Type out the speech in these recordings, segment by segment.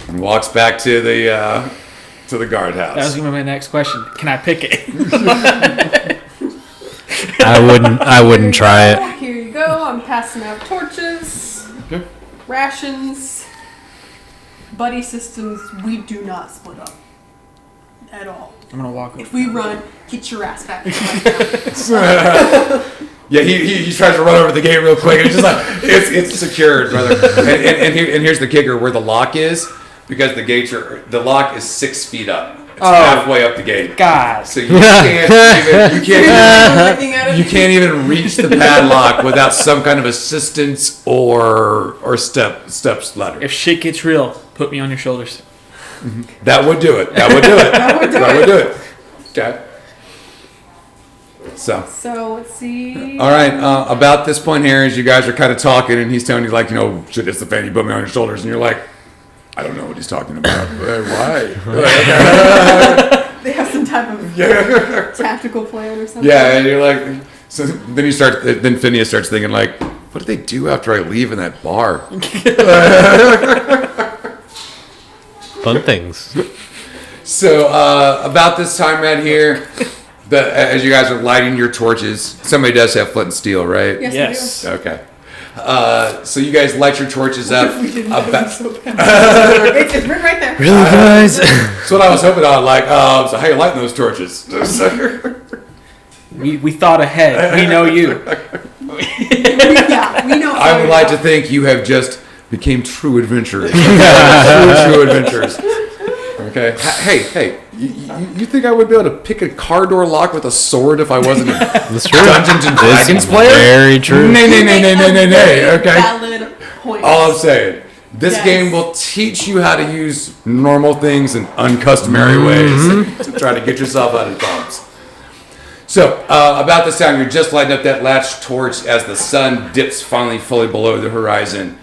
and walks back to the guardhouse. That was going to be my next question. Can I pick it? I wouldn't try it. Here you go. I'm passing out torches, rations, buddy systems. We do not split up at all. I'm going to walk over. If we run, get your ass back. Yeah, he tries to run over the gate real quick, and it's just like it's secured, brother. And here's the kicker: where the lock is, because the lock is 6 feet up. It's halfway up the gate. God. So you can't even reach the padlock without some kind of assistance or steps ladder. If shit gets real, put me on your shoulders. That would do it. That would do it. Okay. So let's see. All right. About this point here, as you guys are kind of talking, and he's telling you like, shit, it's the fan. You put me on your shoulders, and you're like, I don't know what he's talking about. Why? They have some type of tactical plan or something. Yeah, and you're like, so then Phineas starts thinking like, what do they do after I leave in that bar? Fun things. So about this time right here, as you guys are lighting your torches, somebody does have flint and steel, right? Yes. Yes. Okay. So you guys light your torches up. We didn't it's right there. Really, guys? That's what I was hoping on. Like, so how you lighting those torches? We thought ahead. We know you. We know. I would like to think you have just became true adventurers. true adventurers. Okay. Hey. You think I would be able to pick a car door lock with a sword if I wasn't a Dungeons and Dragons player? Very true. Nay. Okay. Valid point. All I'm saying, this game will teach you how to use normal things in uncustomary ways to try to get yourself out of problems. So, about this time, you're just lighting up that latch torch as the sun dips finally fully below the horizon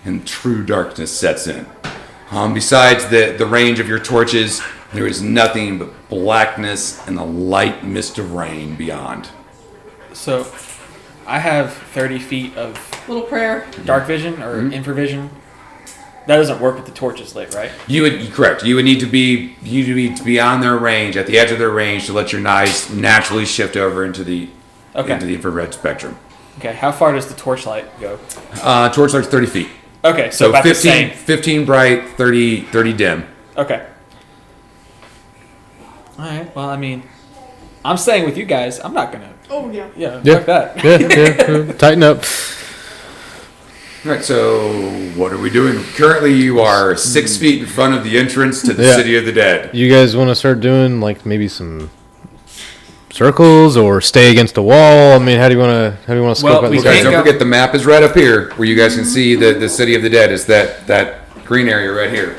and true darkness sets in. Besides the range of your torches, there is nothing but blackness and the light mist of rain beyond. So, I have 30 feet of little prayer, dark vision or infravision. That doesn't work with the torches lit, right? Correct. You would need to be beyond their range, at the edge of their range, to let your eyes naturally shift over into the infrared spectrum. Okay. How far does the torchlight go? Torchlight's 30 feet. Okay, so about 15, the same. 15 bright, 30 dim. Okay. All right. Well, I mean, I'm staying with you guys. I'm not gonna. Oh yeah. Yeah. Yeah. Fuck that. Yeah. Tighten up. All right. So what are we doing? Currently, you are 6 feet in front of the entrance to the City of the Dead. You guys want to start doing like maybe some circles or stay against a wall? I mean, how do you want to scope out we this? Guys, can't don't forget the map is right up here, where you guys can see the City of the Dead. Is that green area right here?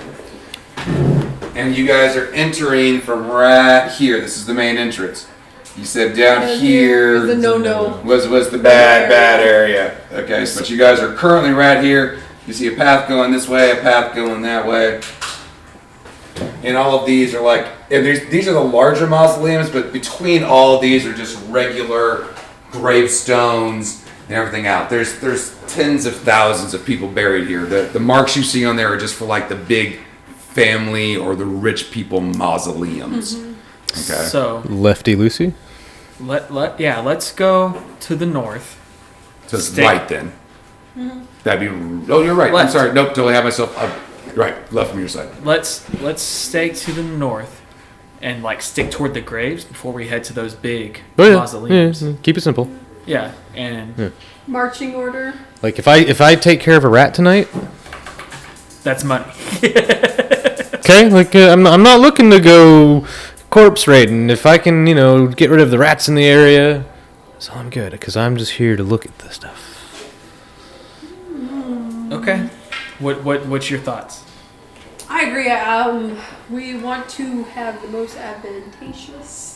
And you guys are entering from right here. This is the main entrance. You said down here the no. was the bad area. Okay, but you guys are currently right here. You see a path going this way, a path going that way. And all of these are like, and these are the larger mausoleums, but between all of these are just regular gravestones and everything out. There's tens of thousands of people buried here. The marks you see on there are just for like the big family or the rich people mausoleums. Okay. So Lefty Lucy? let's go to the north. So it's right then. That'd be. Oh, you're right. Left. I'm sorry. Nope. Totally have myself. Right. Left from your side. Let's stay to the north and like stick toward the graves before we head to those big mausoleums. Yeah. Keep it simple. Yeah, and Marching order. Like if I take care of a rat tonight, that's money. okay. Like I'm not looking to go corpse raiding. If I can, get rid of the rats in the area, so I'm good. Because I'm just here to look at this stuff. Okay. What's your thoughts? I agree. We want to have the most advantageous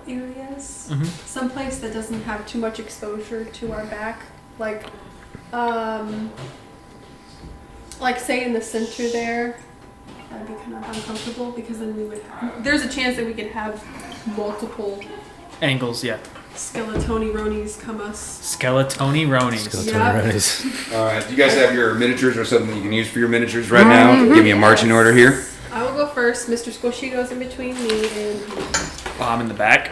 areas. Someplace that doesn't have too much exposure to our back. Like say in the center there. That'd be kind of uncomfortable because then there's a chance that we could have multiple Angles, yeah. Skeletoni Ronies come us. Skeletoni Ronies. All right. Do you guys have your miniatures or something you can use for your miniatures right now? Give me a marching order here. I will go first. Mr. Squishy goes in between me and you. Oh, I'm in the back.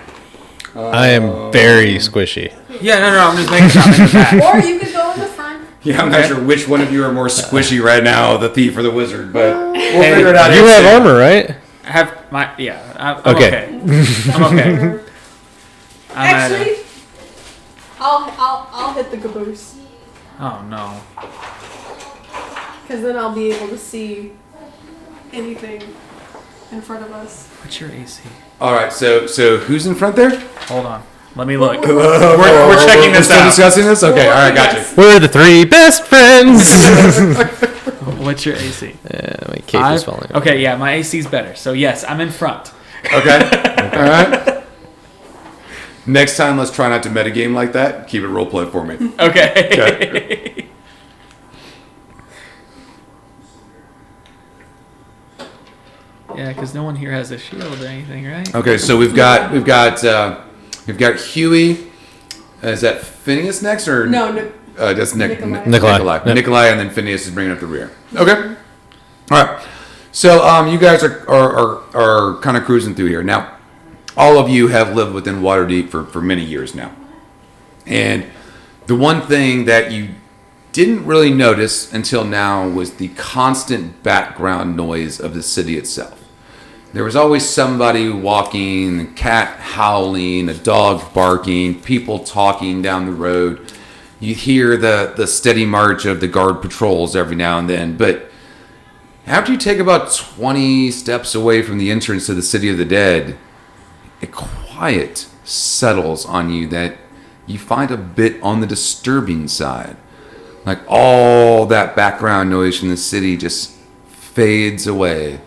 I am very squishy. Yeah, no, I'm just making sure I'm in the back. Or you could go in the front. Yeah, I'm not sure which one of you are more squishy right now, the thief or the wizard, but we'll figure it out. You have armor, right? I have my I'm okay. I'm okay. Actually, I'll hit the caboose. Oh no. Because then I'll be able to see anything in front of us. What's your AC? All right, so who's in front there? Hold on. Let me look. We're checking this still out. discussing this? Okay, all right, gotcha. We're the 3 best friends. What's your AC? My cape is falling. Okay, yeah, my AC's better. So yes, I'm in front. Okay. All right. Next time, let's try not to metagame like that. Keep it roleplay for me. Okay. Yeah, because no one here has a shield or anything, right? Okay, so we've got Huey. Is that Phineas next or No, that's Nikolai. Nikolai. Yep. Nikolai, and then Phineas is bringing up the rear. Okay. All right. So you guys are kind of cruising through here now. All of you have lived within Waterdeep for many years now, and the one thing that you didn't really notice until now was the constant background noise of the city itself. There was always somebody walking, a cat howling, a dog barking, people talking down the road. You hear the steady march of the guard patrols every now and then. But after you take about 20 steps away from the entrance to the City of the Dead, a quiet settles on you that you find a bit on the disturbing side. Like all that background noise from the city just fades away.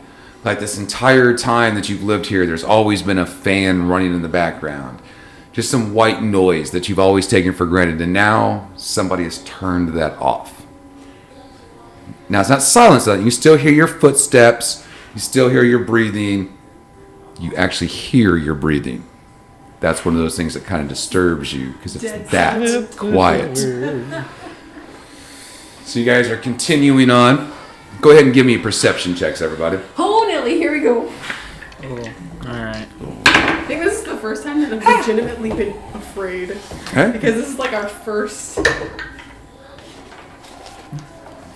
Like this entire time that you've lived here, there's always been a fan running in the background. Just some white noise that you've always taken for granted. And now somebody has turned that off. Now it's not silence. You still hear your footsteps. You still hear your breathing. You actually hear your breathing. That's one of those things that kind of disturbs you because it's that quiet. So you guys are continuing on. Go ahead and give me perception checks, everybody. Oh, Nelly, here we go. Oh, all right. I think this is the first time that I've legitimately been afraid. Okay. Because this is like our first.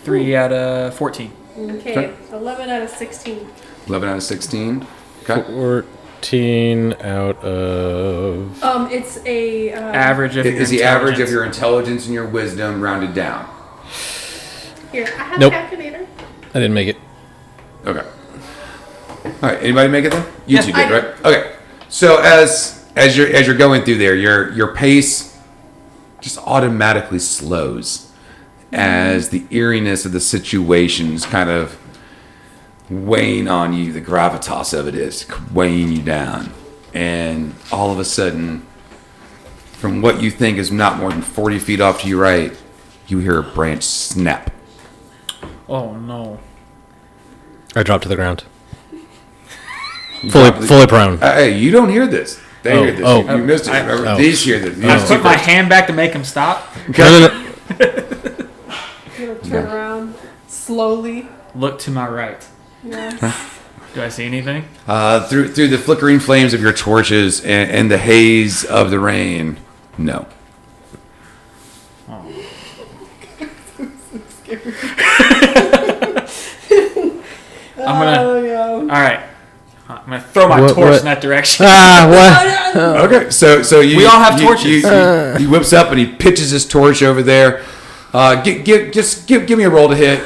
3 out of 14. Okay, 11 out of 16. 11 out of 16. Okay. 14 out of... It's a... Average of your Is the average of intelligence. your intelligence and your wisdom rounded down? Here, I have Nope. a calculator. I didn't make it. Okay. All right. Anybody make it then? You Yeah, two I did, did. right? Okay. So as you're going through there, your pace just automatically slows as the eeriness of the situation is kind of weighing on you. The gravitas of it is weighing you down, and all of a sudden, from what you think is not more than 40 feet off to your right, you hear a branch snap. Oh no. I dropped to the ground. You Fully probably- prone. Hey, you don't hear this. They Oh, hear this. oh. You missed it. Remember? Oh. These hear this. These I two put my first. hand back to make him stop. No, no, no. I'm gonna turn around slowly. Look to my right. Yes. Do I see anything? Through the flickering flames of your torches and the haze of the rain, no. Oh. I'm gonna. Oh, yeah. All right. I'm gonna throw my What- torch what? in that direction. Ah, what? Okay, so you We all have you- torches. He whips up and he pitches his torch over there. Give me a roll to hit,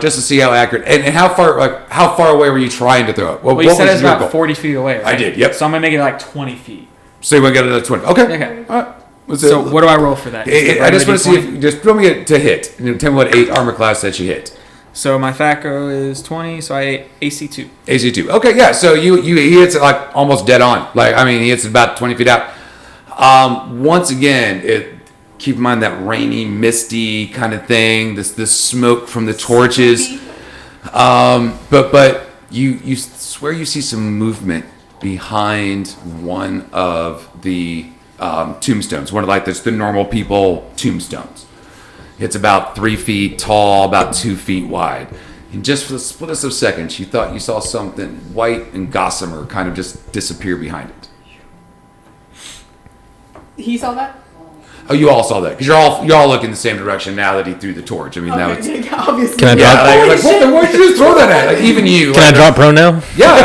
just to see how accurate and how far away were you trying to throw it? Well, you said was it's your about goal? 40 feet away. Right? I did, yep. So I'm gonna make it like 20 feet. So you want to get another 20? Okay. Okay. All right. Let's So do it. what do I roll for that? I just want to see if just throw me to hit. And tell me what 8 armor class that you hit. So my THAC0 is 20, so I AC2. AC2. Okay, yeah. So he hits it like almost dead on. Like I mean, he hits it about 20 feet out. Once again, keep in mind that rainy, misty kind of thing. This smoke from the torches. But you swear you see some movement behind one of the tombstones. One of like the normal people tombstones. It's about 3 feet tall, about 2 feet wide. And just for the split of seconds, you thought you saw something white and gossamer kind of just disappear behind it. He saw that? Oh, you all saw that because you're all looking the same direction now that he threw the torch. I mean, now it's yeah, obviously. Can I drop? why'd you just throw that at? Like, even you. Can I drop prone now? Yeah.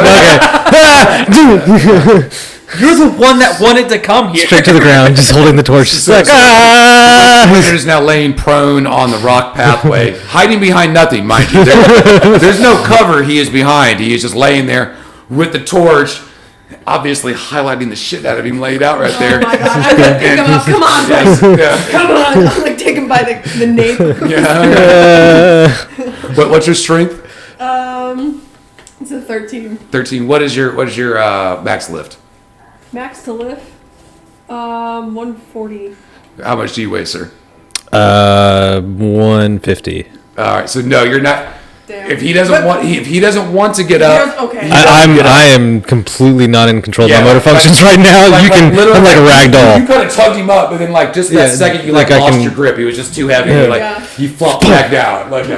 You're the one that wanted to come here. Straight to the ground, just holding the torch. Just like, The wizard is now laying prone on the rock pathway, hiding behind nothing, mind you. There's no cover he is behind. He is just laying there with the torch, obviously highlighting the shit out of him laid out right there. Oh my god, I'm gonna pick him up. Come on, Yes, guys. yeah. Come on. I'm like take him by the nape. What's your strength? It's a 13. 13. What is your max lift? Max to lift? 140. How much do you weigh, sir? 150. All right, so no, you're not. Damn. If he doesn't want to get up, Okay. I am completely not in control of Yeah, my motor functions right now. I'm like a rag doll. You kind of tugged him up, but then like just that second you like I lost can- your grip. He was just too heavy. Yeah. He flopped back down. Like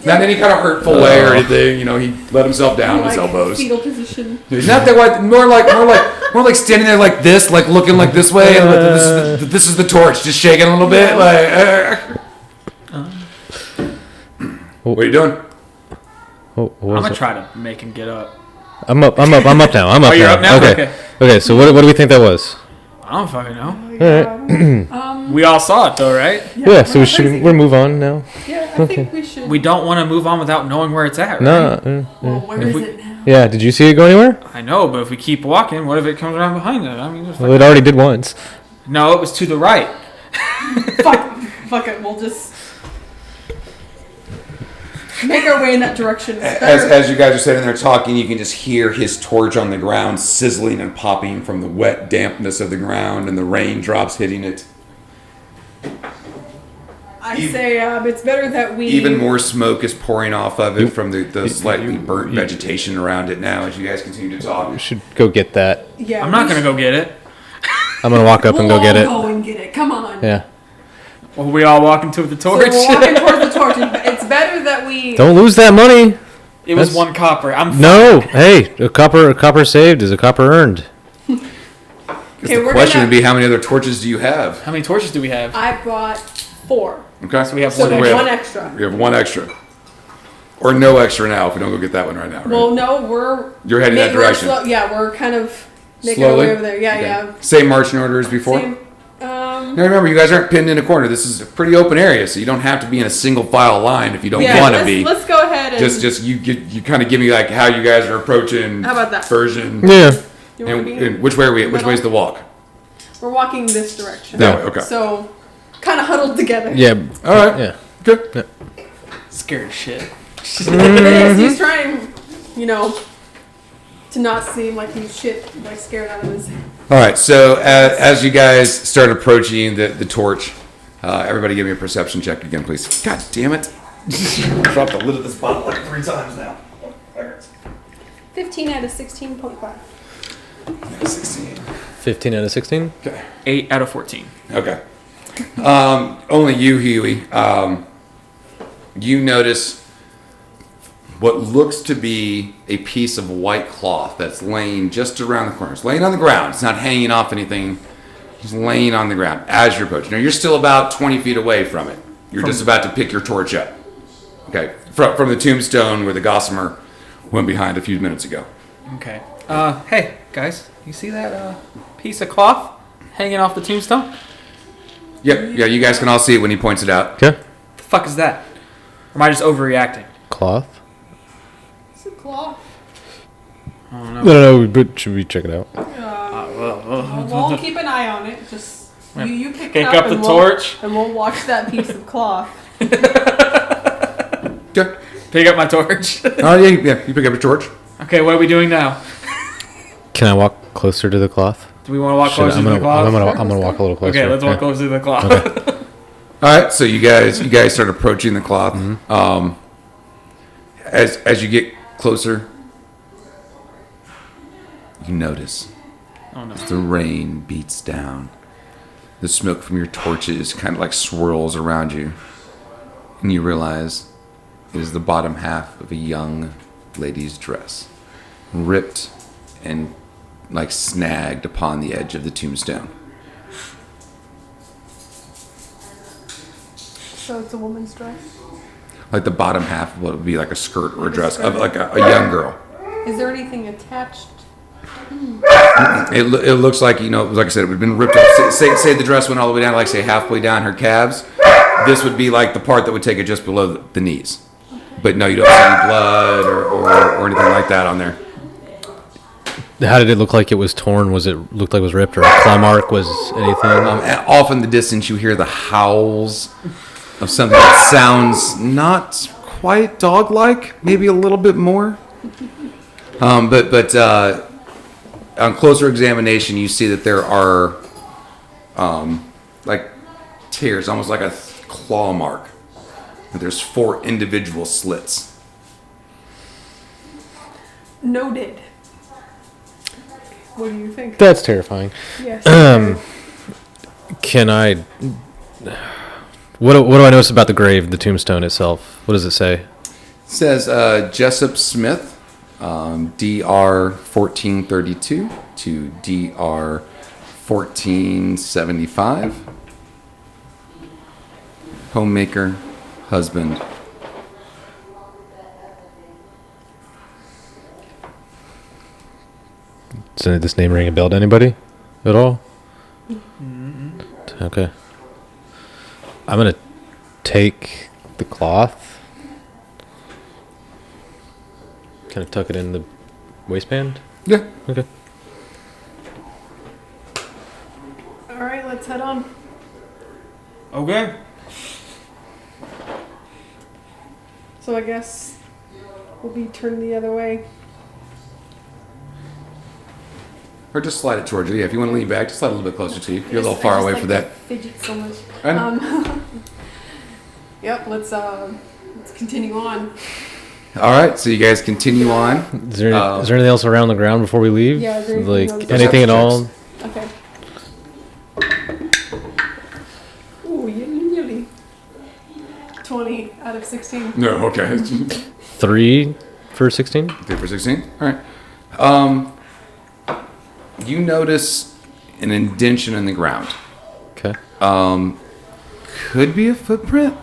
not any kind of hurtful way or anything. You know, he let himself down with his elbows. Fetal position. He's not that way. More like standing there like this, like looking like this way. And like, this is the torch, just shaking a little bit. Like, what are you doing? What I'm was gonna it? try to make him get up. I'm up now. I'm up Oh, you're now. up now? Okay. Okay. So what do we think that was? I don't fucking know. Alright. We all saw it though, right? Yeah. So we move on now. Yeah, I think we should. We don't want to move on without knowing where it's at, right? No. Well, where is it now? Yeah. Did you see it go anywhere? I know, but if we keep walking, what if it comes around behind it? I mean, just Well, it already did once. no, it was to the right. Fuck it. We'll just make our way in that direction. It's As, better. as you guys are sitting there talking, you can just hear his torch on the ground sizzling and popping from the wet dampness of the ground and the raindrops hitting it. I say it's better that we. Even more smoke is pouring off of it from the slightly burnt vegetation around it now as you guys continue to talk. We should go get that. Yeah, I'm not gonna go get it. I'm gonna walk up and go get it. Go and get it. Come on. Yeah. Well, we all walking to the So torch. we're walking towards the torch. It's better that we. Don't lose that money. It was That's- 1 copper. I'm No. Hey, a copper saved is a copper earned. Because Okay, the we're question gonna- would be, how many other torches do you have? How many torches do we have? I brought 4. Okay, So we have So one there's extra. one extra. We have 1 extra. Or no extra now if we don't go get that one right now, right? Well, no, we're. You're heading that maybe we're direction. yeah, we're kind of making our Slowly? way over there. Yeah, Okay. yeah. Same marching order as before? Same. Now remember, you guys aren't pinned in a corner. This is a pretty open area, so you don't have to be in a single file line if you don't Yeah, want to let's, be. let's go ahead and. Just you kind of give me like how you guys are approaching. How about that? Version? Yeah. You wanna be And which way are we? Which middle? way's the walk? We're walking this direction. That way. Okay. So, kind of huddled together. Yeah. All right. Yeah. Good. Scared as shit. It is. He's trying, to not seem like he's scared out of his. All right. So as you guys start approaching the torch, everybody give me a perception check again, please. God damn it! Dropped the lid of this bottle like 3 times now. 15 out of 16.5. 16. 15 out of 16. Okay. 8 out of 14. Okay. Only you, Huey. You notice what looks to be a piece of white cloth that's laying just around the corner. It's laying on the ground. It's not hanging off anything. It's laying on the ground as you're approaching. Now, you're still about 20 feet away from it. You're just about to pick your torch up. Okay. From the tombstone where the gossamer went behind a few minutes ago. Okay. Hey guys, you see that piece of cloth hanging off the tombstone? Yep. Yeah, you guys can all see it when he points it out. Okay. The fuck is that? Or am I just overreacting? Cloth. It's a claw. I don't know. No, but should we check it out? We'll keep an eye on it. Just you pick Pick it up up the and torch. and we'll watch that piece of cloth. Okay. Pick up my torch. Oh, yeah. You pick up your torch. Okay, what are we doing now? Can I walk closer to the cloth? Do we want to walk Should I- closer to the cloth? I'm gonna walk a little closer. Okay, let's walk Yeah. closer to the cloth. Okay. All right, so you guys start approaching the cloth. As you get closer, you notice Oh no. as the rain beats down, The smoke from your torches kind of like swirls around you. And you realize it is the bottom half of a young lady's dress. Ripped and like snagged upon the edge of the tombstone. So it's a woman's dress. Like the bottom half of what would be like a skirt or a dress of like a young girl. Is there anything attached? It looks like, you know, like I said, it would have been ripped off. Say the dress went all the way down, like say halfway down her calves. This would be like the part that would take it just below the knees. But no, you don't see any blood or anything like that on there. How did it look like it was torn? Was it looked like it was ripped, or a claw mark was anything? Off in the distance, you hear the howls of something that sounds not quite dog-like, maybe a little bit more. But on closer examination, you see that there are like tears, almost like a claw mark. And there's 4 individual slits. Noted. What do you think? That's terrifying. Yes. Can I? What do I notice about the grave, the tombstone itself? What does it say? It says Jessup Smith, DR 1432 to DR 1475. Homemaker, husband. Does this name ring a bell to anybody at all? Mm-hmm. Okay. I'm going to take the cloth, kind of tuck it in the waistband. Yeah. Okay. All right, let's head on. Okay. So I guess we'll be turned the other way. Or just slide it towards you. Yeah, if you want to lean back, just slide a little bit closer to you. You're a little far I just away like for to that. Fidget so much. I know. Yep. Let's continue on. All right, so you guys continue on. Is there anything else around the ground before we leave? Yeah, is there like anything else? anything at all? Okay. Ooh, really? 20 out of 16. No, okay. 3 for 16. Okay, for 16. All right. You notice an indention in the ground. Okay. Could be a footprint.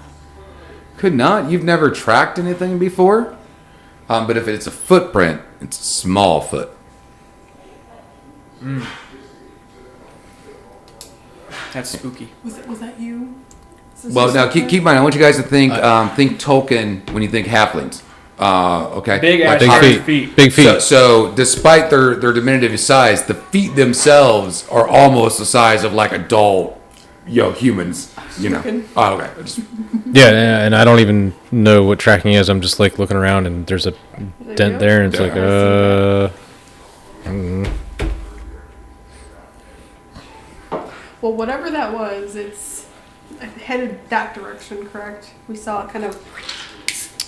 Could not. You've never tracked anything before. But if it's a footprint, it's a small foot. That's spooky. Was that you? Well, now keep in mind. I want you guys to think Tolkien when you think halflings. Okay. Big ass Big feet. Big feet. So despite their diminutive size, the feet themselves are almost the size of like adult, humans. Oh, okay. Yeah, and I don't even know what tracking is. I'm just like looking around, and there's a dent there, and it's like, Well, whatever that was, it's headed that direction, correct? We saw it kind of.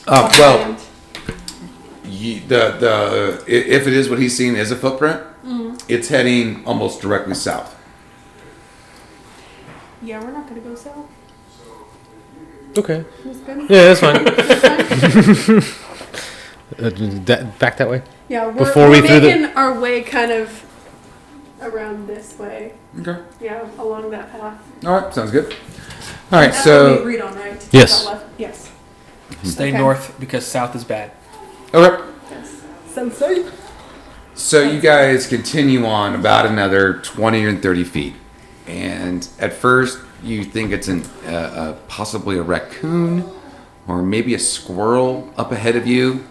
Well, if it is what he's seen as a footprint, it's heading almost directly south. Yeah, we're not gonna go south. okay. It's good. Yeah, that's fine. Back that way. Yeah, we're Before we threw making our way kind of around this way. Okay. Yeah, along that path. All right. Sounds good. All right. That's what So. we agreed on, right? Yes. Not left. Yes. Stay Okay. north because south is bad. Okay. Yes. Sensei. So you guys continue on about another 20 or 30 feet, and at first you think it's possibly a raccoon or maybe a squirrel up ahead of you.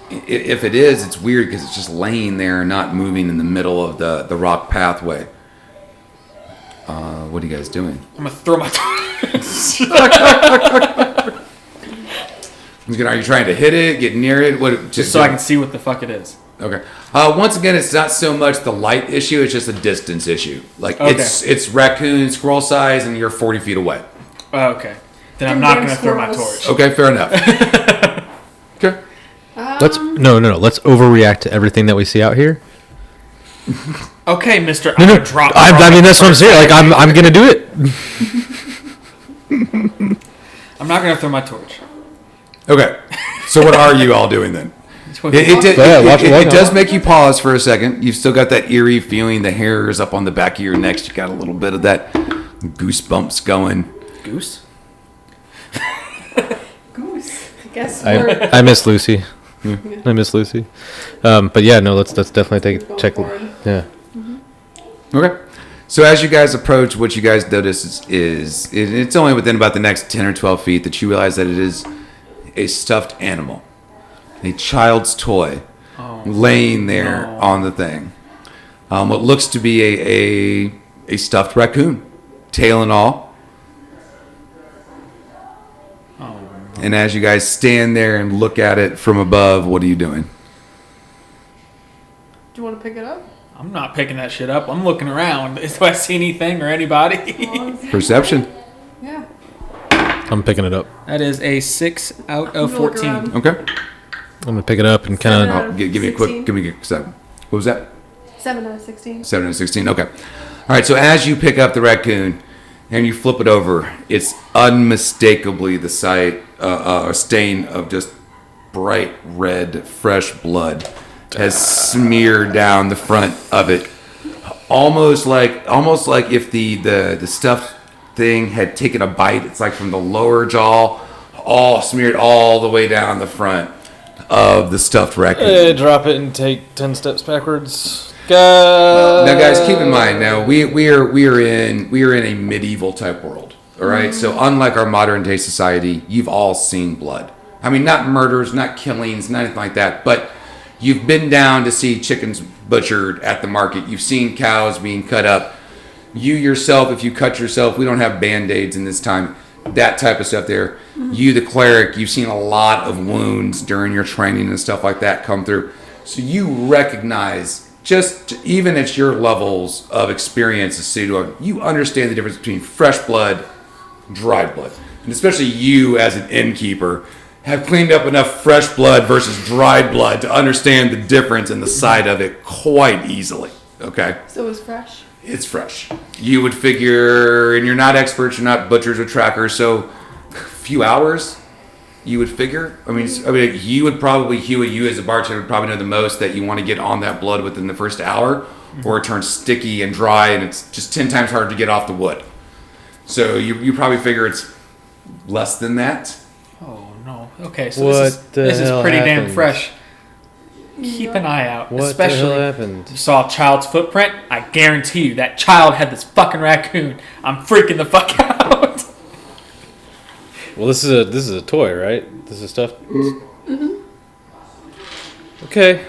If it is, it's weird because it's just laying there, not moving in the middle of the rock pathway. What are you guys doing? I'm gonna throw my. Are you trying to hit it, get near it? Just so I can see what the fuck it is. Okay. Once again, it's not so much the light issue; it's just a distance issue. Like Okay. it's raccoon squirrel size, and you're 40 feet away. Oh, okay. Then I'm Them not damn gonna throw my squirrels. torch. Okay, fair enough. Okay. Let's no. Let's overreact to everything that we see out here. Okay, Mister. No, no. Drop. I mean, that's what I'm saying. Like, I'm gonna do it. I'm not gonna throw my torch. Okay. So what are you all doing then? It does make you pause for a second. You've still got that eerie feeling. The hairs up on the back of your neck. You got a little bit of that goosebumps going. Goose. Goose. I guess I miss Lucy. I miss Lucy. But yeah, no, let's definitely take a check. Yeah. Okay. So as you guys approach, what you guys notice is it's only within about the next 10 or 12 feet that you realize that it is a stuffed animal, a child's toy, laying there on the thing. What looks to be a stuffed raccoon, tail and all. And as you guys stand there and look at it from above, what are you doing? Do you want to pick it up? I'm not picking that shit up. I'm looking around. Do I see anything or anybody? Perception. Yeah. I'm picking it up. That is a 6 out of You look 14. around. Okay. I'm gonna pick it up and kind Seven. of. Give me a quick. Give me a 7. What was that? 7 out of 16. 7 out of 16. Okay. All right. So as you pick up the raccoon and you flip it over, it's unmistakably the sight, a stain of just bright red, fresh blood has smeared down the front of it, almost like if the stuffed thing had taken a bite. It's like from the lower jaw, all smeared all the way down the front of the stuffed raccoon. Drop it and take 10 steps backwards. Now, guys, keep in mind. Now we are in a medieval type world. All right. So unlike our modern day society, you've all seen blood. I mean, not murders, not killings, not anything like that, but you've been down to see chickens butchered at the market. You've seen cows being cut up. You yourself, if you cut yourself, we don't have Band-Aids in this time. That type of stuff there. You, the cleric, you've seen a lot of wounds during your training and stuff like that come through. So you recognize, just even at your levels of experience as city dog, you understand the difference between fresh blood, dried blood. And especially you as an innkeeper have cleaned up enough fresh blood versus dried blood to understand the difference in the sight of it quite easily. Okay? So it was fresh? It's fresh. You would figure, and you're not experts, you're not butchers or trackers, so a few hours, you would figure. I mean, you would probably, Huey, you as a bartender would probably know the most that you want to get on that blood within the first hour, or it turns sticky and dry, and it's just 10 times harder to get off the wood. So you probably figure it's less than that. Oh no. Okay, so this is pretty damn fresh. Keep an eye out. What especially the hell happened? You saw a child's footprint. I guarantee you that child had this fucking raccoon. I'm freaking the fuck out. Well, this is a toy, right? This is stuff. Mm-hmm. Okay.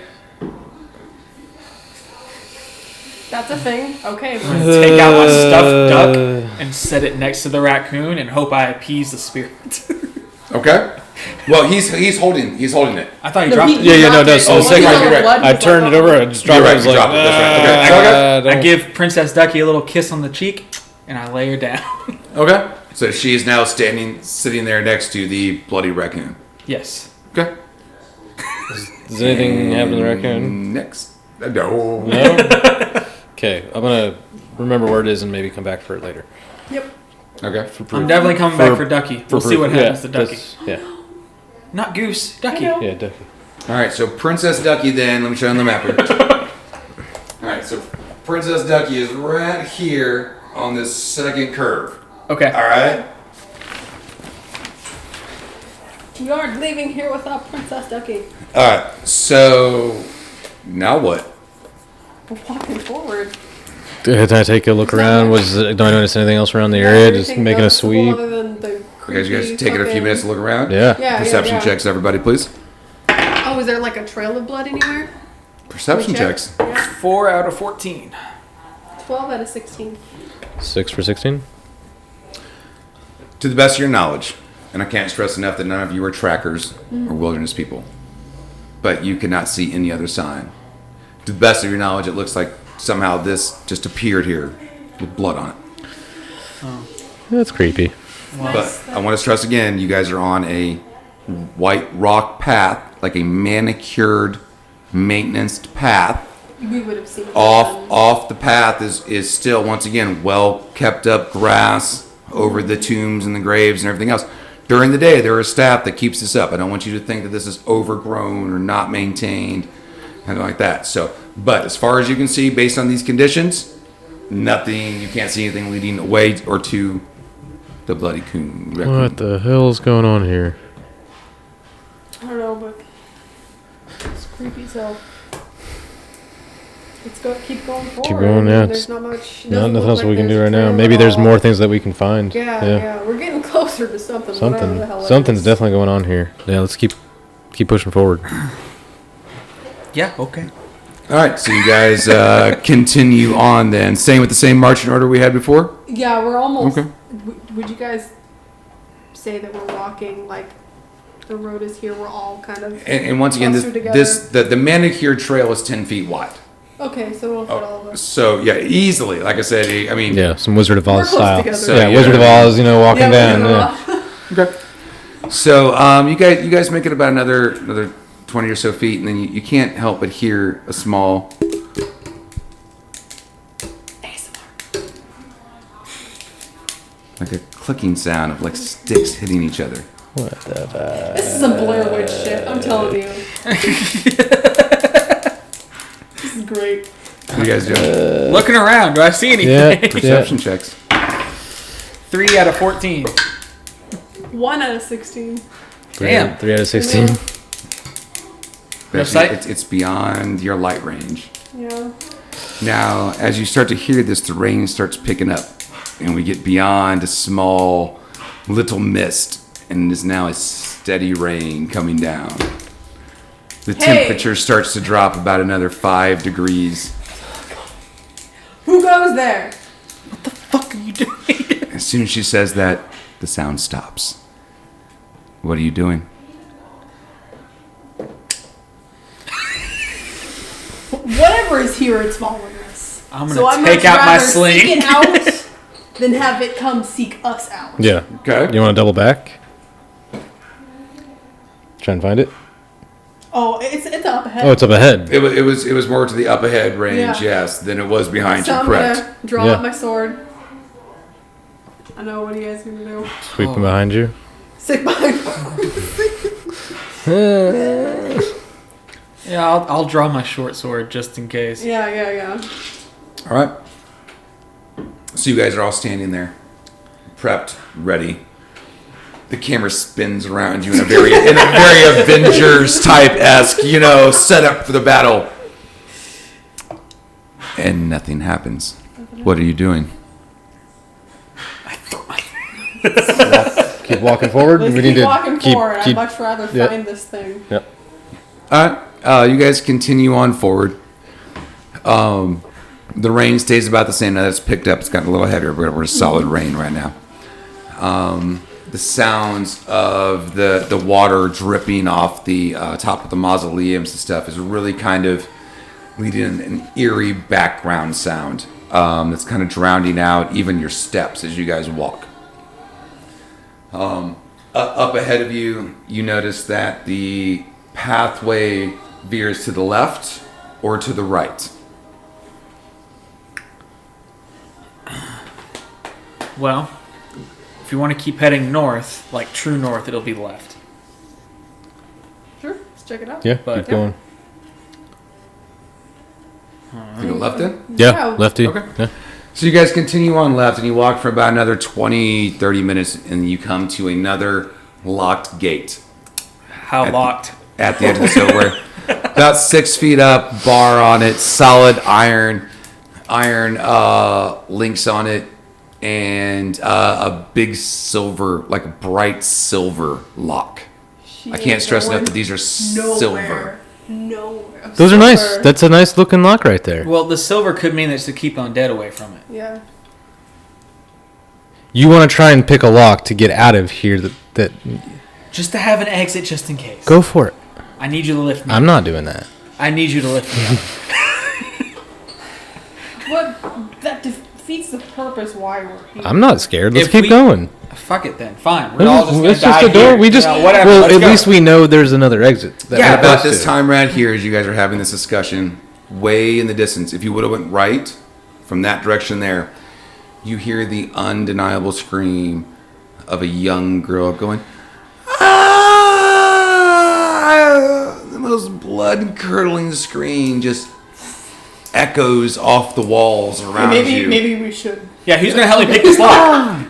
That's a thing. Okay. I'm gonna take out my stuffed duck and set it next to the raccoon and hope I appease the spirit. Okay. Well, he's holding it. I thought you dropped it. No. So Oh, you're right. I turned it over and just dropped You're it. right, I was you like, dropped it, that's right. Okay. I give Princess Ducky a little kiss on the cheek and I lay her down. Okay. So she is now sitting there next to the bloody raccoon. Yes. Okay. Does anything happen to the raccoon? Next. No. No? Okay, I'm going to remember where it is and maybe come back for it later. Yep. Okay. I'm definitely coming back for Ducky. We'll see what happens to Ducky. Yeah. Not Goose, Ducky. Yeah, Ducky. All right. So Princess Ducky then, let me show you on the map here. All right. So Princess Ducky is right here on this second curve. Okay. All right. We aren't leaving here without Princess Ducky. All right. So now what? We're walking forward. Did I take a look around? Do I notice anything else around the area? Just Everything making a noticeable sweep? Other than the Okay, you guys taking a few minutes to look around? Yeah. Yeah, Perception checks, everybody, please. Oh, is there like a trail of blood anywhere? Perception Can we check? checks. Yeah. 4 out of 14. 12 out of 16. 6 for 16? To the best of your knowledge, and I can't stress enough that none of you are trackers or wilderness people, but you cannot see any other sign. To the best of your knowledge, it looks like somehow this just appeared here with blood on it. That's creepy. But I want to stress again, you guys are on a white rock path, like a manicured, maintenance path we would have seen it Off the path is still, once again, well kept up grass over the tombs and the graves and everything else. During the day, there is staff that keeps this up. I don't want you to think that this is overgrown or not maintained, anything like that. So, but as far as you can see, based on these conditions, nothing, you can't see anything leading away or to the bloody coon. What the hell's going on here? I don't know, but it's creepy as hell. Let's go. Keep going forward. Keep going, yeah. There's not much. Nothing else we can do right now. Maybe there's more things that we can find. Yeah. We're getting closer to something. Whatever the hell it Something's is. definitely going on here. Yeah, let's keep pushing forward. Yeah, okay. All right, so you guys continue on then, staying with the same marching order we had before. Yeah, we're almost. Okay. Would you guys say that we're walking like the road is here? We're all kind of. And once again, closer together? the manicured trail is 10 feet wide. Okay, so we'll fit all of us. So yeah, easily. Like I said, I mean, Yeah, some Wizard of Oz We're close style. together. So, yeah, yeah. Wizard of Oz, walking down. Yeah. Okay. So you guys make it about another 20 or so feet, and then you can't help but hear a small like a clicking sound of like sticks hitting each other. What the fuck? This is some Blair Witch shit. I'm telling you. This is great. What are you guys doing? Looking around, do I see anything? Yeah. Perception checks. 3 out of 14. 1 out of 16. Damn. 3 out of 16. Yeah. But sight? it's beyond your light range. Yeah. Now, as you start to hear this, the rain starts picking up, and we get beyond a small little mist, and it is now a steady rain coming down. The temperature starts to drop about another 5 degrees. Who goes there? What the fuck are you doing? As soon as she says that, the sound stops. What are you doing? Whatever is here, it's following us. I'm gonna so I'd take much out my rather sling. Seek it out than have it come seek us out. Yeah. Okay. You want to double back? Try and find it. Oh, it's up ahead. Oh, it's up ahead. It was more to the up ahead range, Yeah. yes, than it was behind So you, I'm correct? gonna draw Yeah. up my sword. I know what are you guys gonna do. Sweeping behind you. Sit behind. Yeah, I'll draw my short sword just in case. Yeah. All right. So you guys are all standing there, prepped, ready. The camera spins around you in a very Avengers type esque, set up for the battle, and nothing happens. What are you doing? Keep walking forward. Let's we keep need to walking forward. I'd much rather Yep. find this thing. Yep. All right. You guys continue on forward. The rain stays about the same. Now it's picked up. It's gotten a little heavier, but we're solid rain right now. The sounds of the water dripping off the top of the mausoleums and stuff is really kind of leading an eerie background sound that's kind of drowning out even your steps as you guys walk. Up ahead of you, you notice that the pathway veers to the left or to the right. Well, if you want to keep heading north, like true north, it'll be left. Sure, let's check it out. Yeah, But- keep going. You go left then? Yeah, lefty. Okay. Yeah. So you guys continue on left, and you walk for about another 20, 30 minutes, and you come to another locked gate How locked? at the edge of the silverware. About 6 feet up, bar on it, solid iron links on it, and a big silver, like a bright silver lock. I can't stress enough that these are silver. Nowhere. Those are nice. Silver. That's a nice looking lock right there. Well, the silver could mean it's to keep undead away from it. Yeah. You want to try and pick a lock to get out of here that Just to have an exit just in case. go for it. I need you to lift me. I'm not doing that. I need you to lift me up. What? That defeats the purpose why we're here. I'm not scared. Let's If keep we- going. Fuck it then. Fine. We're all just gonna It's die just a door. here. We just whatever. well, let's at go. least we know there's another exit. Yeah, about this time right here, as you guys are having this discussion, way in the distance, if you would have went right from that direction there, you hear the undeniable scream of a young girl going, ah! The most blood-curdling scream just echoes off the walls around you. Maybe we should. Yeah, who's gonna help me pick this lock?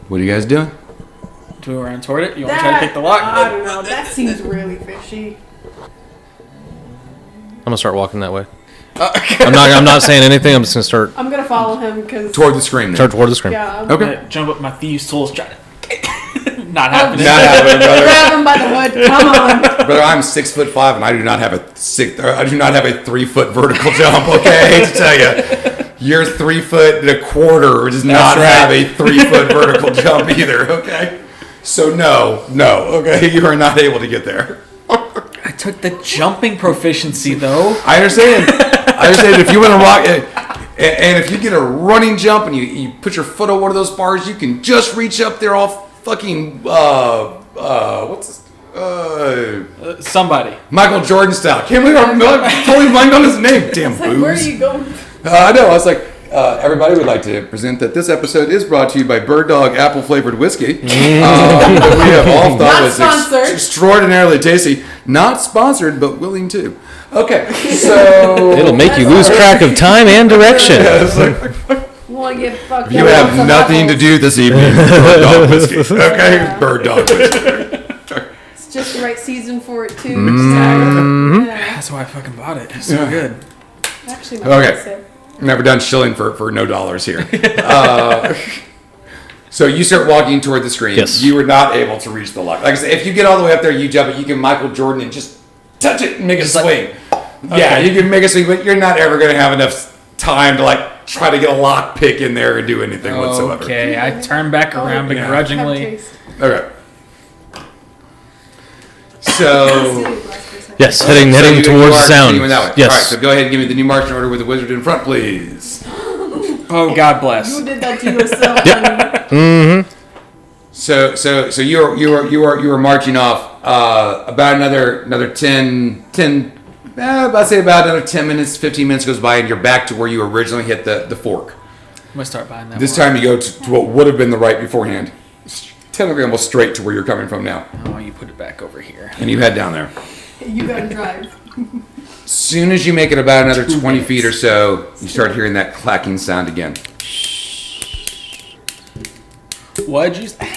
What are you guys doing? Do we run toward it? You want to try to pick the lock? I don't know. That seems really fishy. I'm gonna start walking that way. I'm not saying anything. I'm just gonna start I'm gonna follow him because Toward the scream then. start toward the scream. yeah. I'm Okay. Gonna jump up my thieves' tools, try to. Not happening. Not happening, brother. Grab him by the hood. Come on. Brother, I'm 6'5" and I do not have a 3-foot vertical jump. Okay, I hate to tell you, you're 3 foot and a quarter does not have a 3-foot vertical jump either. Okay, so no. Okay, you are not able to get there. I took the jumping proficiency though. I understand. If you want to rock, and if you get a running jump and you put your foot on one of those bars, you can just reach up there all fucking what's this? Somebody. Michael Jordan style. Can't believe I'm totally blank on his name. Damn It's like, where are boobs. you going? I know. I was like, everybody would like to present that this episode is brought to you by Bird Dog Apple Flavored Whiskey. That we have all thought Not was sponsored. extraordinarily tasty. Not sponsored, but willing to. Okay, so It'll make you lose track of time and direction. Want to get fucked you up have with some nothing to apples. do this evening. Bird Dog Whiskey. Okay, Bird Dog Whiskey. It's just the right season for it too. Mm-hmm. Yeah. That's why I fucking bought it. It's so good. Actually, my Okay. mom said. Never done shilling for no dollars here. So you start walking toward the screen. Yes. You were not able to reach the lock. Like I said, if you get all the way up there, you jump it. You can Michael Jordan and just touch it and make a swing. Yeah, you can make a swing, but you're not ever going to have enough time to try to get a lock pick in there and do anything whatsoever. Okay, I turn back around yeah. Have begrudgingly. taste. Okay. So. Yes, So heading you towards are sound. continuing that way. Yes. All right, so go ahead and give me the new marching order with the wizard in front, please. Oh, God bless. You did that to yourself. So you are marching off about another 10 about another 10 minutes, 15 minutes goes by and you're back to where you originally hit the fork. I'm gonna start buying that. This one. time you go to what would have been the right beforehand. Technically almost straight to where you're coming from now. Oh, you put it back over here. And you head down there. You gotta drive. As soon as you make it about another 20 feet or so, you start hearing that clacking sound again. What'd you say?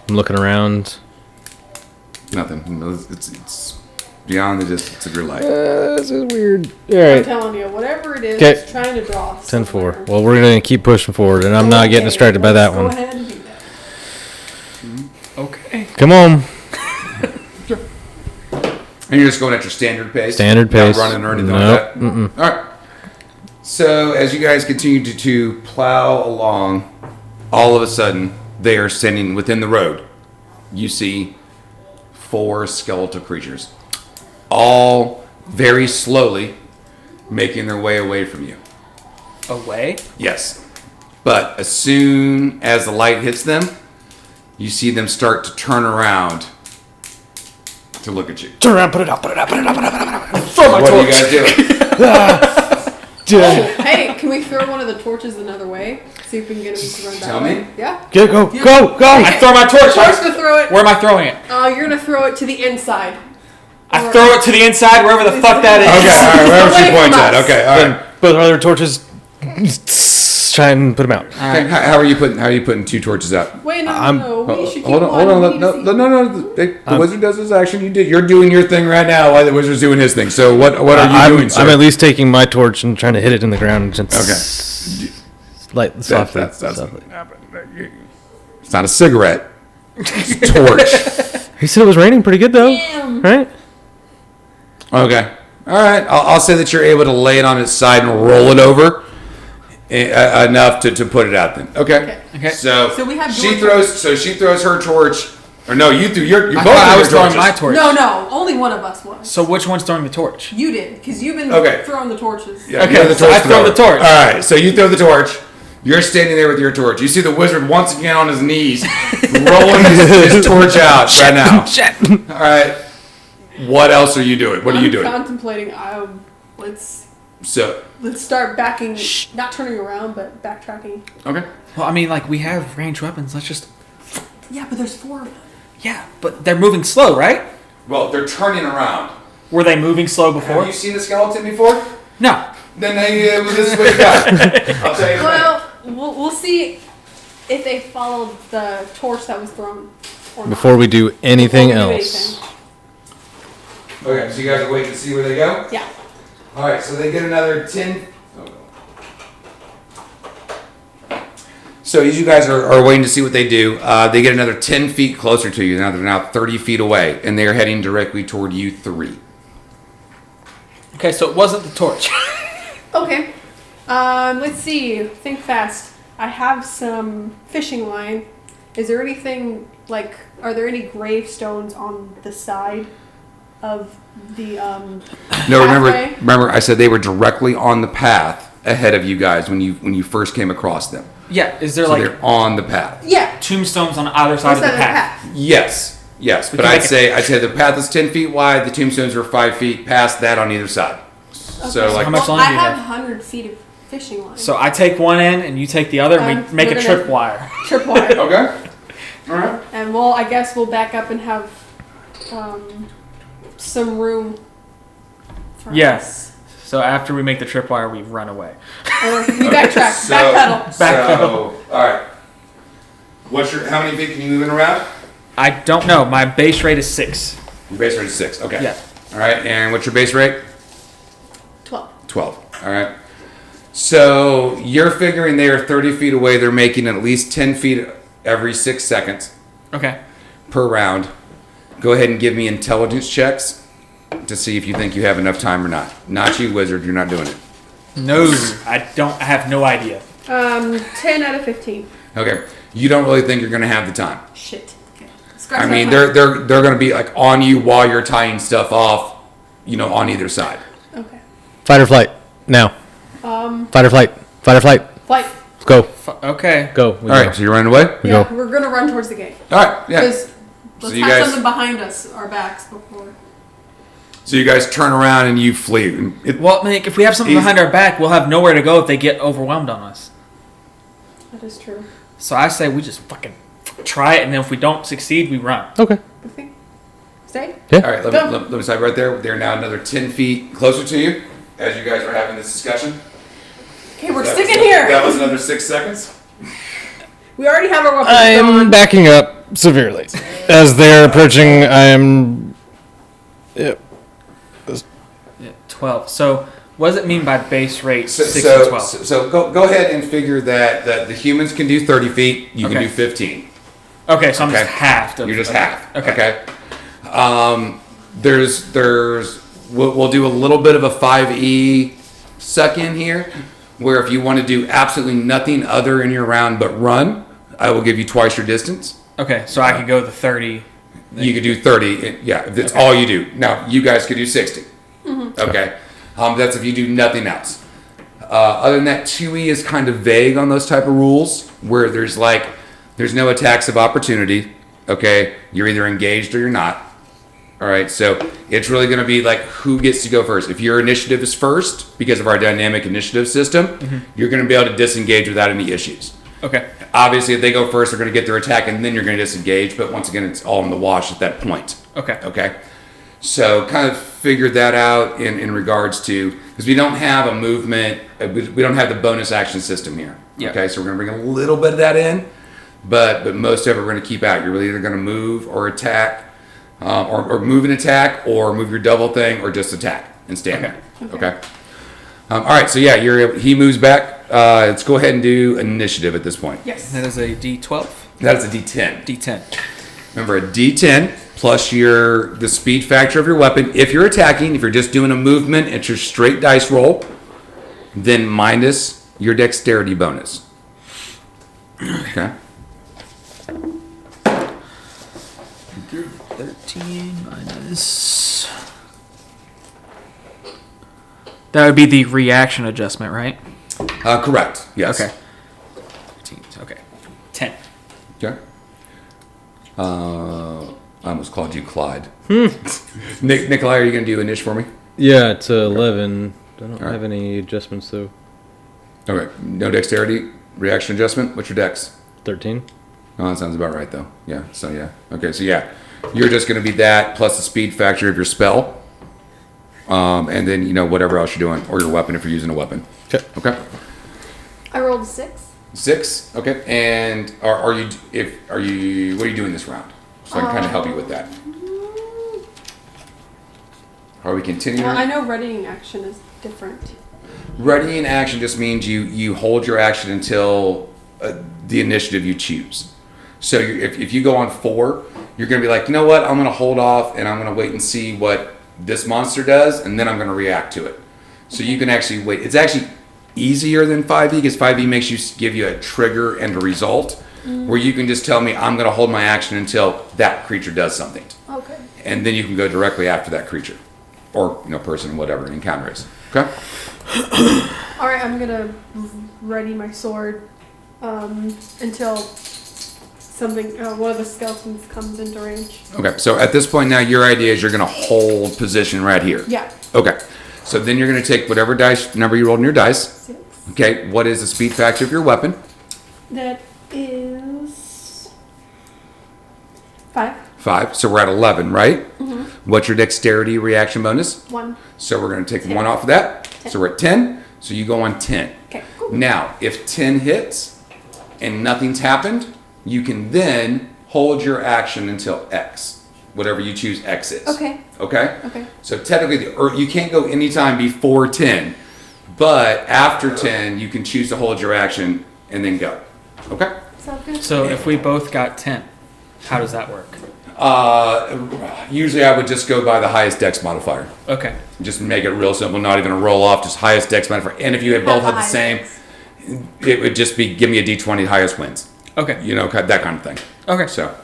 I'm looking around. Nothing. It's beyond the distance of your life. This is weird. All I'm right. telling you, whatever it is, 'Kay. it's trying to draw. 10-4. Well, we're going to keep pushing forward, and I'm not getting distracted by that Go one. ahead and do that. Okay. Come on. And you're just going at your standard pace? Standard Not pace. running or anything Nope. like that? All right. So as you guys continue to plow along, all of a sudden, they are standing within the road. You see 4 skeletal creatures, all very slowly making their way away from you. Away? Yes. But as soon as the light hits them, you see them start to turn around to look at you. Turn around, put it up. Throw my What are you torch. guys doing? Oh, hey, can we throw one of the torches another way? See if we can get him to run that Tell way. me. Yeah. Go. I throw my torch. First to throw it. Where am I throwing it? You're gonna throw it to the inside. I throw it to the inside, wherever the fuck that is. Okay, all right, wherever she Away points from at. us. Okay, all right. Both other torches. Try and put them out. Okay, how are you putting 2 torches out? Wait, no. We should keep Hold on. one. We need to see. No. The wizard does his action. You're doing your thing right now while the wizard's doing his thing. So what are you doing, sir? I'm at least taking my torch and trying to hit it in the ground. And light softly. That's it's not a cigarette. It's a torch. He said it was raining pretty good though, Damn. right? Okay. All right. I'll say that you're able to lay it on its side and roll it over enough to put it out. Then. Okay. So we have she your throws her torch. Or no, you threw your. You I both thought I threw was your throwing torches. my torch. No. Only one of us was. So which one's throwing the torch? You did, because you've been Okay. throwing the torches. Yeah, Okay, you're the so torch I throw thrower. the torch. All right, so you throw the torch. You're standing there with your torch. You see the wizard once again on his knees, rolling his torch out right now. All right. What else are you doing? What are you doing? I'm contemplating. Let's So. start backing, not turning around, but backtracking. Okay. Well, I mean, like, we have ranged weapons. Let's just... Yeah, but there's 4 of them. Yeah, but they're moving slow, right? Well, they're turning around. Were they moving slow before? Have you seen a skeleton before? No. Then this is what you got. I'll tell you. Well, we'll see if they followed the torch that was thrown. Or Before we do anything Before we do else. Okay, so you guys are waiting to see where they go? Yeah. All right, so they get another 10. So as you guys are waiting to see what they do, they get another 10 feet closer to you. Now they're now 30 feet away, and they are heading directly toward you 3. Okay, so it wasn't the torch. Okay. Let's see. Think fast. I have some fishing line. Is there anything like? Are there any gravestones on the side of the No, pathway? remember, I said they were directly on the path ahead of you guys when you first came across them. Yeah, is there So like they're on the path. Yeah. tombstones on either side of the path? Yes, but can I'd make say the path is 10 feet wide. The tombstones are 5 feet past that on either side. So Okay. like, how much Well, line I do you have have? 100 feet of fishing line. So I take one end and you take the other, and we make we're a gonna- tripwire. Tripwire. okay, all right. And I guess we'll back up and have some room for Yes. us. So after we make the tripwire, we run away. Or we backtrack, So- backpedal. Backpedal. all right. How many feet can you move in around? I don't know. My base rate is 6. Your base rate is 6. Okay. Yeah. All right. And what's your base rate? 12. 12. All right. So you're figuring they are 30 feet away. They're making at least 10 feet every 6 seconds Okay. per round. Go ahead and give me intelligence checks to see if you think you have enough time or not. Not you, wizard. You're not doing it. No, I have no idea. 10 out of 15. Okay. You don't really think you're going to have the time. Shit. Okay. Scratch I that mean, time. they're going to be like on you while you're tying stuff off, on either side. Okay. Fight or flight. Now. Fight or flight. Fight or flight. Flight. Let's go. Okay. Go. We All go. right. So you're running away. We Yeah, go. we're gonna run towards the gate. All right. Yeah. Because let's So you have guys- something behind us, our backs, before. So you guys turn around and you flee. Well, Nick, if we have something Easy. behind our back, we'll have nowhere to go if they get overwhelmed on us. That is true. So I say we just fucking try it, and then if we don't succeed, we run. Okay. You think? Stay? All right. Go. Let me stop right there. They're now another 10 feet closer to you as you guys are having this discussion. Okay, we're That sticking was- here. That was another 6 seconds. We already have our weapons I'm drawn. backing up severely. As they're approaching, I am. Yep. Yeah, 12. So what does it mean by base rate So, 6 and 12? so go ahead and figure that the humans can do 30 feet. You can Okay. do 15. Okay, so I'm Okay. just halved. You're just half. Okay. We'll do a little bit of a 5e suck in here, where if you want to do absolutely nothing other in your round but run, I will give you twice your distance. Okay, so I could go the 30. You could do 30. Yeah, if that's all you do. Now, you guys could do 60. Okay. That's if you do nothing else. Other than that, 2e is kind of vague on those type of rules, where there's no attacks of opportunity. Okay. You're either engaged or you're not. All right. So it's really going to be like who gets to go first. If your initiative is first, because of our dynamic initiative system, you're going to be able to disengage without any issues. Okay. Obviously, if they go first, they're going to get their attack, and then you're going to disengage. But once again, it's all in the wash at that point. Okay. Okay. So kind of figured that out in regards to, because we don't have a movement, we don't have the bonus action system here. Yeah. Okay. So we're going to bring a little bit of that in, but most of it we're going to keep out. You're either going to move or attack, or move and attack, or move your double thing, or just attack and stand there. Okay. All right. So yeah, he moves back. Let's go ahead and do initiative at this point. Yes. That is a D12? That is a D10. D10. Remember, a D10 plus the speed factor of your weapon. If you're attacking, if you're just doing a movement, it's your straight dice roll, then minus your dexterity bonus. Okay. 13 minus... That would be the reaction adjustment, right? Correct. Yes. Okay. Okay. 10. Okay. I almost called you Clyde. Nikolai, are you going to do a niche for me? Yeah, it's 11. I don't All right. have any adjustments though. Okay. No dexterity, reaction adjustment. What's your dex? 13. Oh, that sounds about right, though. Yeah. So, yeah. Okay. So, yeah. You're just going to be that plus the speed factor of your spell. And then, whatever else you're doing. Or your weapon if you're using a weapon. Okay. Okay. I rolled a 6. 6. Okay. And what are you doing this round? So I can kind of help you with that. Are we continuing? I know readying action is different. Readying action just means you hold your action until the initiative you choose. So if you go on 4, you're going to be like, you know what? I'm going to hold off and I'm going to wait and see what this monster does, and then I'm going to react to it. So you can actually wait. It's actually easier than 5e because 5e give you a trigger and a result, where you can just tell me I'm going to hold my action until that creature does something, Okay. and then you can go directly after that creature, or person, whatever an encounter is. Okay. All right, I'm gonna ready my sword until something, one of the skeletons comes into range. Okay. So at this point now, your idea is you're going to hold position right here. Yeah. Okay. So then you're going to take whatever dice number you rolled in your dice. 6. Okay. What is the speed factor of your weapon? That is 5. 5. So we're at 11, right? Mm-hmm. What's your dexterity reaction bonus? 1. So we're going to take 1 off of that. 10. So we're at 10. So you go on 10. Okay. Cool. Now, if 10 hits and nothing's happened, you can then hold your action until X. Whatever you choose X is. Okay. Okay? Okay. So technically, you can't go anytime before 10. But after 10, you can choose to hold your action and then go. Okay? Sounds good. So if we both got 10, how does that work? Usually I would just go by the highest dex modifier. Okay. Just make it real simple, not even a roll off, just highest dex modifier. And if you had both had the same, it would just be give me a d20 highest wins. Okay. That kind of thing. Okay. So,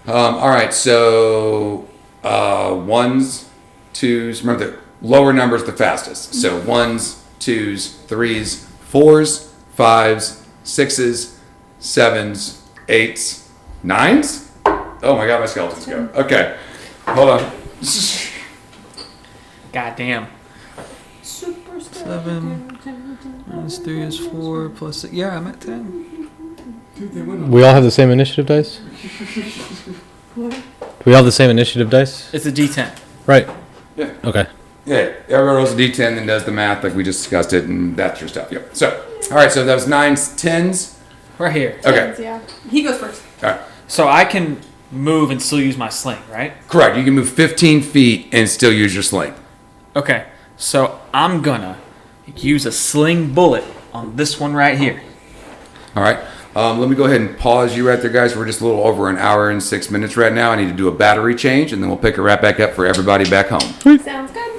all right. So, 1s, 2s. Remember, the lower numbers the fastest. So 1s, 2s, 3s, 4s, 5s, 6s, 7s, 8s, 9s. Oh my God, my skeletons go. Okay, hold on. God damn. Super 7 minus 3 is 4 plus 6. Yeah, I'm at 10. We all have the same initiative dice? What? We all have the same initiative dice? It's a D10. Right. Yeah. Okay. Yeah, everyone rolls a d10 and does the math like we just discussed it, and that's your stuff. Yep. So, all right, so that was 9s, 10s. Right here. Okay. Yeah. He goes first. All right. So I can move and still use my sling, right? Correct. You can move 15 feet and still use your sling. Okay. So I'm gonna use a sling bullet on this one right here. All right. Let me go ahead and pause you right there, guys. We're just a little over an hour and 6 minutes right now. I need to do a battery change, and then we'll pick it right back up for everybody back home. Sounds good.